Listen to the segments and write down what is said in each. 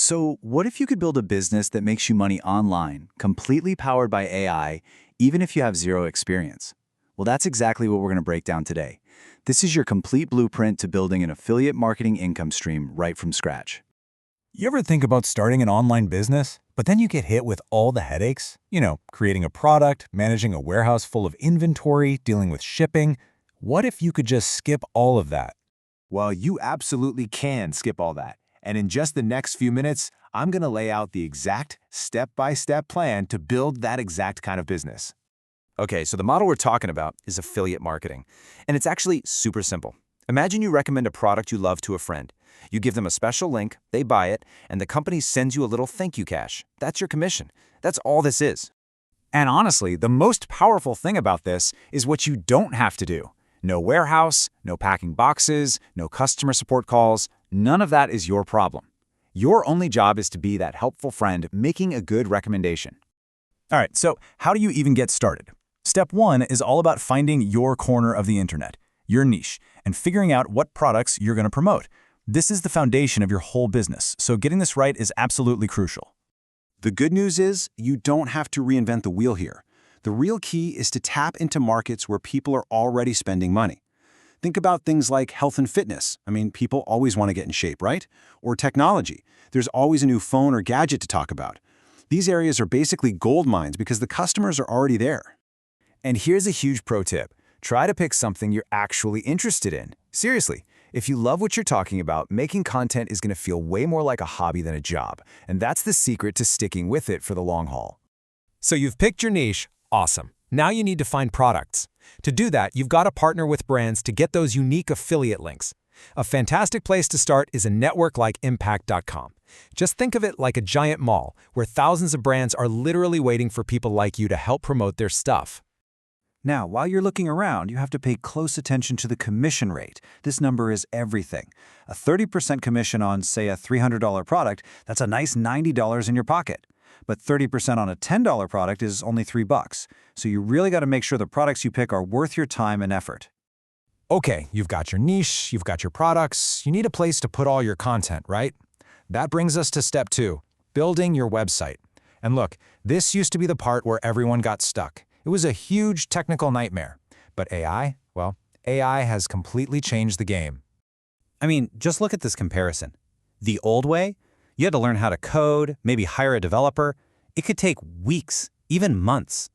So, what if you could build a business that makes you money online, completely powered by AI, even if you have zero experience? Well, that's exactly what we're going to break down today. This is your complete blueprint to building an affiliate marketing income stream right from scratch. You ever think about starting an online business, but then you get hit with all the headaches? Creating a product, managing a warehouse full of inventory, dealing with shipping. What if you could just skip all of that? Well, you absolutely can skip all that. And in just the next few minutes, I'm going to lay out the exact step-by-step plan to build that exact kind of business. Okay, so the model we're talking about is affiliate marketing, and it's actually super simple. Imagine you recommend a product you love to a friend. You give them a special link, they buy it, and the company sends you a little thank you cash. That's your commission. That's all this is. And honestly, the most powerful thing about this is what you don't have to do. No warehouse, no packing boxes, no customer support calls. None of that is your problem. Your only job is to be that helpful friend making a good recommendation. All right, so how do you even get started? Step 1 is all about finding your corner of the internet, your niche, and figuring out what products you're going to promote. This is the foundation of your whole business, so getting this right is absolutely crucial. The good news is you don't have to reinvent the wheel here. The real key is to tap into markets where people are already spending money. Think about things like health and fitness. People always want to get in shape, right? Or technology. There's always a new phone or gadget to talk about. These areas are basically gold mines because the customers are already there. And here's a huge pro tip. Try to pick something you're actually interested in. Seriously, if you love what you're talking about, making content is going to feel way more like a hobby than a job. And that's the secret to sticking with it for the long haul. So you've picked your niche. Awesome. Now you need to find products. To do that, you've got to partner with brands to get those unique affiliate links. A fantastic place to start is a network like Impact.com. Just think of it like a giant mall where thousands of brands are literally waiting for people like you to help promote their stuff. Now, while you're looking around, you have to pay close attention to the commission rate. This number is everything. A 30% commission on, say, a $300 product, that's a nice $90 in your pocket. But 30% on a $10 product is only $3. So you really got to make sure the products you pick are worth your time and effort. Okay, you've got your niche, you've got your products, you need a place to put all your content, right? That brings us to step 2, building your website. And look, this used to be the part where everyone got stuck. It was a huge technical nightmare. But AI, well, AI has completely changed the game. Just look at this comparison. The old way, you had to learn how to code, maybe hire a developer. It could take weeks, even months.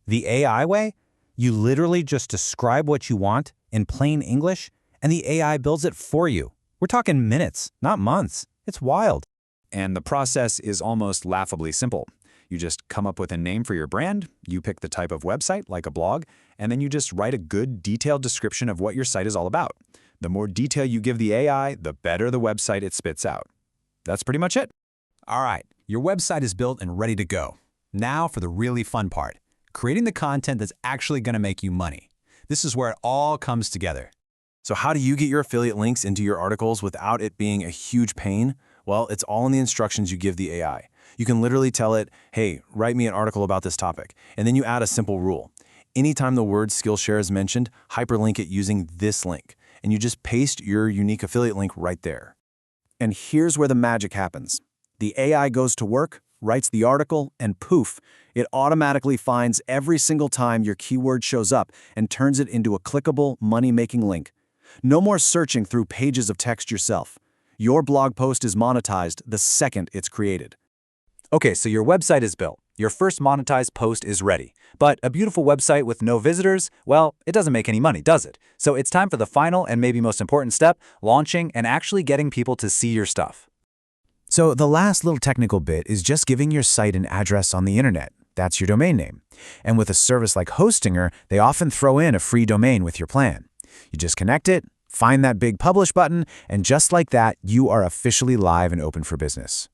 The AI way, you literally just describe what you want in plain English, and the AI builds it for you. We're talking minutes, not months. It's wild. And the process is almost laughably simple. You just come up with a name for your brand, you pick the type of website, like a blog, and then you just write a good, detailed description of what your site is all about. The more detail you give the AI, the better the website it spits out. That's pretty much it. All right, your website is built and ready to go. Now for the really fun part, creating the content that's actually going to make you money. This is where it all comes together. So how do you get your affiliate links into your articles without it being a huge pain? Well, it's all in the instructions you give the AI. You can literally tell it, hey, write me an article about this topic. And then you add a simple rule. Anytime the word Skillshare is mentioned, hyperlink it using this link. And you just paste your unique affiliate link right there. And here's where the magic happens. The AI goes to work, writes the article, and poof, it automatically finds every single time your keyword shows up and turns it into a clickable, money-making link. No more searching through pages of text yourself. Your blog post is monetized the second it's created. Okay, so your website is built. Your first monetized post is ready. But a beautiful website with no visitors, well, it doesn't make any money, does it? So it's time for the final and maybe most important step, launching and actually getting people to see your stuff. So the last little technical bit is just giving your site an address on the internet. That's your domain name. And with a service like Hostinger, they often throw in a free domain with your plan. You just connect it, find that big publish button, and just like that, you are officially live and open for business.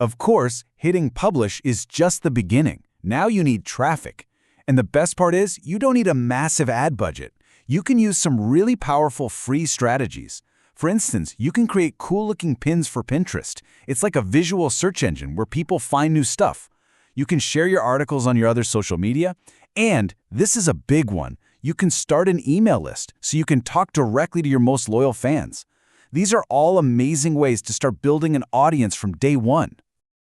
Of course, hitting publish is just the beginning. Now you need traffic. And the best part is, you don't need a massive ad budget. You can use some really powerful free strategies. For instance, you can create cool-looking pins for Pinterest. It's like a visual search engine where people find new stuff. You can share your articles on your other social media. And this is a big one. You can start an email list so you can talk directly to your most loyal fans. These are all amazing ways to start building an audience from day one.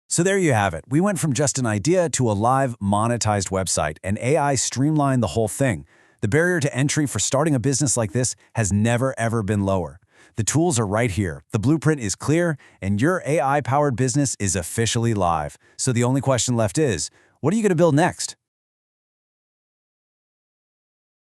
So there you have it. We went from just an idea to a live, monetized website, and AI streamlined the whole thing. The barrier to entry for starting a business like this has never, ever been lower. The tools are right here, the blueprint is clear, and your AI-powered business is officially live. So the only question left is, what are you going to build next?